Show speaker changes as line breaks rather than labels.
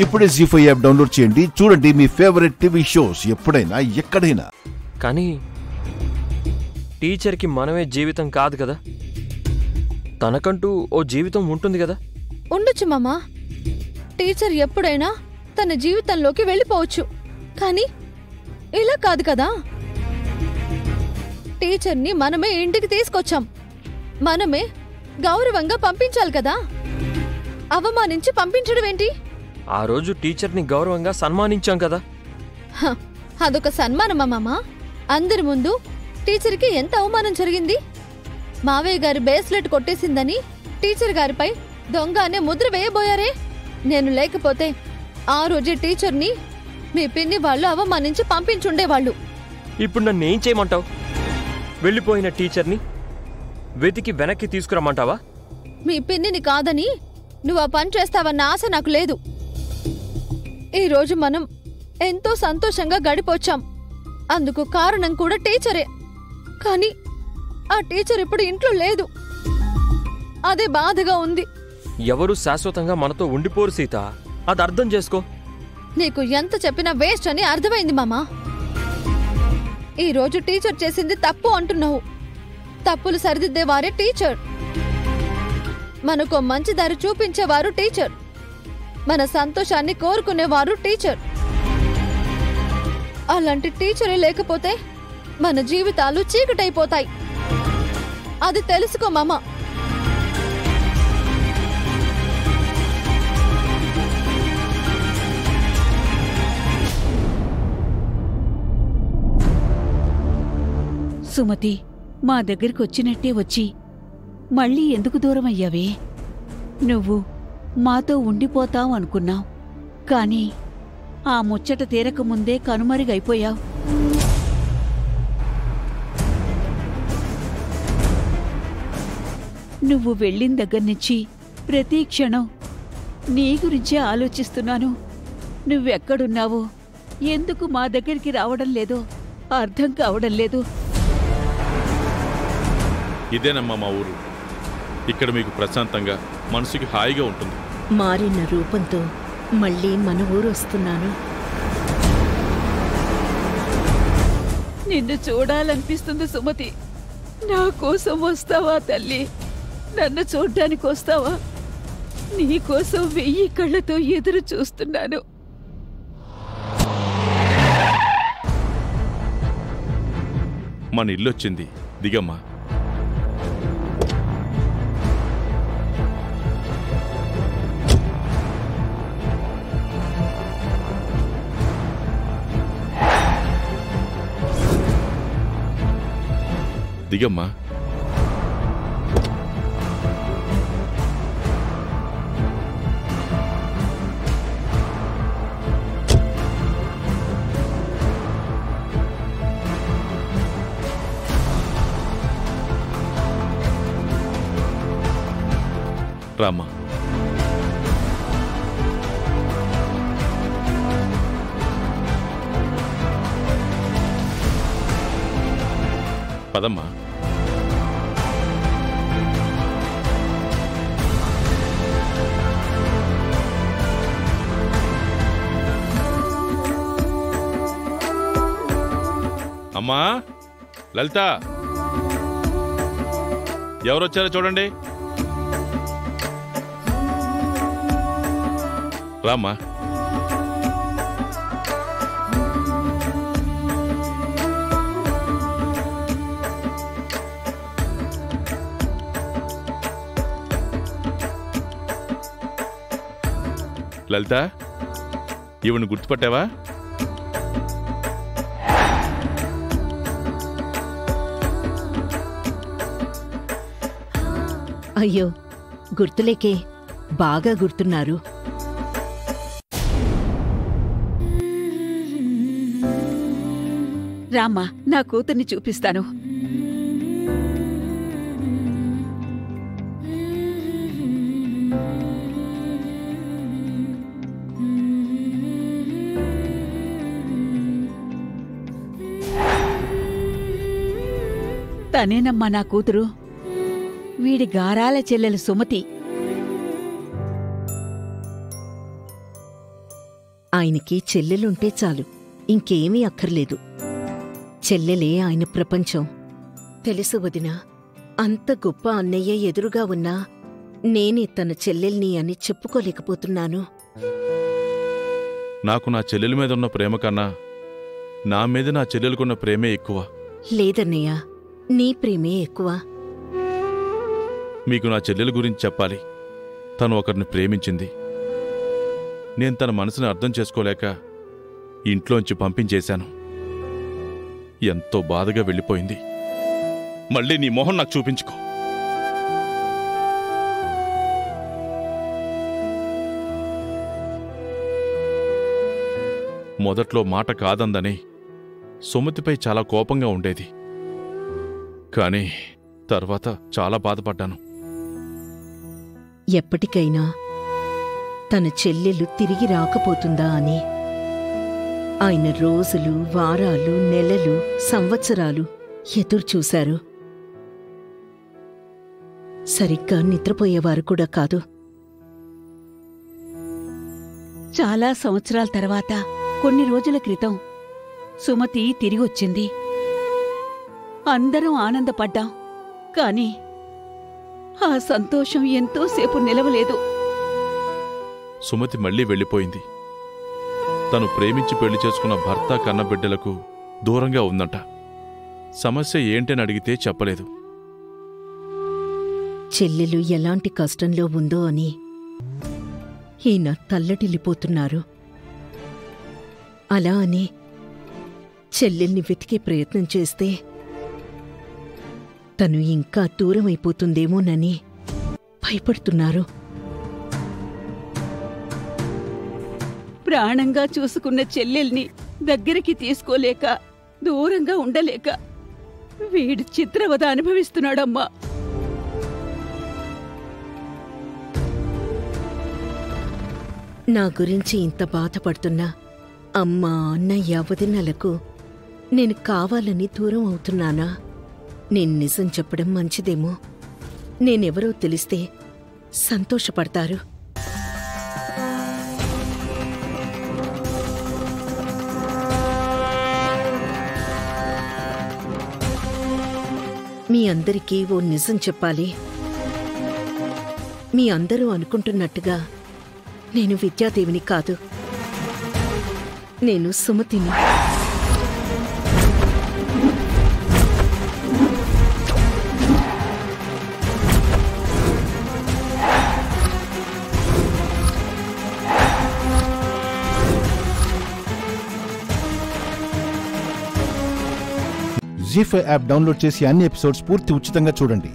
ఇప్పుడే జీ5 app download చేయండి. చూడండి మీ ఫేవరెట్ టీవీ షోస్ ఎప్పుడైనా ఎక్కడైనా.
కానీ టీచర్కి మనమే జీవితం కాదు కదా, తనకంటూ ఓ జీవితం ఉంటుంది కదా.
ఉండొచ్చు మామా, టీచర్ ఎప్పుడైనా తన జీవితంలోకి వెళ్ళిపోవచ్చు. కానీ ఇలా కాదు కదా. టీచర్ని మనమే ఇంటికి తీసుకొచ్చాం, మనమే గౌరవంగా పంపించాలి కదా. అవమానించి పంపించడం ఏంటి?
ఆ రోజు టీచర్ని గౌరవంగా సన్మానించాం కదా.
అదొక సన్మానమా మామా? అందరి ముందు టీచర్కి ఎంత అవమానం జరిగింది. మావయ్య గారి బేస్లెట్ కొట్టేసిందని టీచర్ గారిపై దొంగ అనే ముద్ర వేయబోయారే. నేను లేకపోతే ఆ రోజే టీచర్ని మీ పిన్ని వాళ్ళు అవమానించి పంపించుండేవాళ్ళు.
ఇప్పుడు నన్నేం చేయమంటావు? వెళ్ళిపోయిన టీచర్ని వెతికి వెనక్కి తీసుకురమ్మంటావా?
మీ పిన్నిని కాదని నువ్వు ఆ పని చేస్తావన్న ఆశ నాకు లేదు. ఈరోజు మనం ఎంతో సంతోషంగా గడిపొచ్చాం, అందుకు కారణం కూడా టీచరే. కానీ ఆ టీచర్ ఇప్పుడు ఇంట్లో లేదు, అదే బాధగా ఉంది.
ఎవరు శాశ్వతంగా మనతో ఉండిపోరు సీత, అది అర్థం చేసుకో.
నీకు ఎంత చెప్పినా వేస్ట్ అని అర్థమైంది మామా. ఈరోజు టీచర్ చేసింది తప్పు అంటున్నావు. తప్పులు సరిదిద్దేవారే టీచర్. మనకు మంచి దారి చూపించేవారు టీచర్. మన సంతోషాన్ని కోరుకునేవారు టీచర్. అలాంటి టీచరే లేకపోతే మన జీవితాలు చీకటైపోతాయి. అది తెలుసుకో మామా.
సుమతి, మా దగ్గరికి వచ్చినట్టే వచ్చి మళ్ళీ ఎందుకు దూరం అయ్యావే? నువ్వు మాతో ఉండిపోతావు అనుకున్నావు, కానీ ఆ ముచ్చట తీరకముందే కనుమరుగైపోయావు. నువ్వు వెళ్ళిన దగ్గర్నుంచి ప్రతి క్షణం నీ గురించే ఆలోచిస్తున్నాను. నువ్వెక్కడున్నావో, ఎందుకు మా దగ్గరికి రావడం లేదో అర్థం కావడం లేదు.
ఇదేనమ్మా మా ఊరు. ఇక్కడ మీకు ప్రశాంతంగా మనసుకి హాయిగా ఉంటుంది.
మారిన రూపంతో మళ్ళీ మన ఊరు వస్తున్నాను.
నిన్ను చూడాలనిపిస్తుంది సుమతి. నా కోసం వస్తావా తల్లి? నన్ను చూడ్డానికి వస్తావా? నీకోసం 1000 కళ్ళతో ఎదురు చూస్తున్నాను.
మన ఇల్లొచ్చింది, దిగమ్మా. దిగమ్మా. రామ్మా. పదమ్మా. అమ్మా లలిత, ఎవరొచ్చారో చూడండి. రామ్మా. లలిత, ఈవిని గుర్తుపట్టావా?
అయ్యో, గుర్తులేకే, బాగా గుర్తున్నారు.
రామ్మా, నా కూతుర్ని చూపిస్తాను. తనేనమ్మా నా కూతురు. వీడి గారాల చెల్లెలు సుమతి.
ఆయనకి చెల్లెలుంటే చాలు, ఇంకేమీ అక్కర్లేదు. చెల్లెలే ఆయన ప్రపంచం. తెలుసు వదినా, అంత గొప్ప అన్నయ్య ఎదురుగా ఉన్నా నేనే తన చెల్లెల్ని అని చెప్పుకోలేకపోతున్నాను.
నాకు నా చెల్లెల మీద ఉన్న ప్రేమ కన్నా నా మీద నా చెల్లెలకున్న ప్రేమే ఎక్కువ.
లేదన్నయ్య, నీ ప్రేమే ఎక్కువ.
మీకు నా చెల్లెల గురించి చెప్పాలి. తను ఒకరిని ప్రేమించింది. నేను తన మనసుని అర్థం చేసుకోలేక ఇంట్లోంచి పంపించేశాను. ఎంతో బాధగా వెళ్ళిపోయింది. మళ్ళీ నీ మొహం నాకు చూపించుకో. మొదట్లో మాట కాదందని సుమతిపై చాలా కోపంగా ఉండేది. కానీ తర్వాత చాలా బాధపడ్డాను.
ఎప్పటికైనా తన చెల్లెలు తిరిగి రాకపోతుందా అని ఆయన రోజులు, వారాలు, నెలలు, సంవత్సరాలు ఎదురుచూశారు. సరిగ్గా నిద్రపోయేవారు కూడా కాదు.
చాలా సంవత్సరాల తర్వాత కొన్ని రోజుల క్రితం సుమతి తిరిగొచ్చింది. అందరం ఆనందపడ్డాం. కాని ఆ సంతోషం ఎంతోసేపు నిలవలేదు.
సుమతి మళ్లీ వెళ్ళిపోయింది. తను ప్రేమించి పెళ్లి చేసుకున్న భర్త కన్నబిడ్డలకు దూరంగా ఉందంట. సమస్య ఏంటని అడిగితే చెప్పలేదు.
చెల్లెలు ఎలాంటి కష్టంలో ఉందో అని ఈయన తల్లడిల్లిపోతున్నారు. అలా అని చెల్లెల్ని వెతికే ప్రయత్నం చేస్తే తను ఇంకా దూరమైపోతుందేమోనని భయపడుతున్నారు.
ప్రాణంగా చూసుకున్న చెల్లెల్ని దగ్గరికి తీసుకోలేక, దూరంగా ఉండలేక వీడు చిత్రవద అనుభవిస్తున్నాడమ్మా.
నా గురించి ఇంత బాధపడుతున్నా అమ్మ, అన్నయ్య, వదినలకు నేను కావాలని దూరం అవుతున్నానా? నేను నిజం చెప్పడం మంచిదేమో. నేనెవరో తెలిస్తే సంతోషపడతారు. మీ అందరికీ ఓ నిజం చెప్పాలి. మీ అందరూ అనుకుంటున్నట్టుగా నేను విద్యాదేవిని కాదు. నేను సుమతిని.
జీ5 యాప్ డౌన్లోడ్ చేసి అన్ని ఎపిసోడ్స్ పూర్తి ఉచితంగా చూడండి.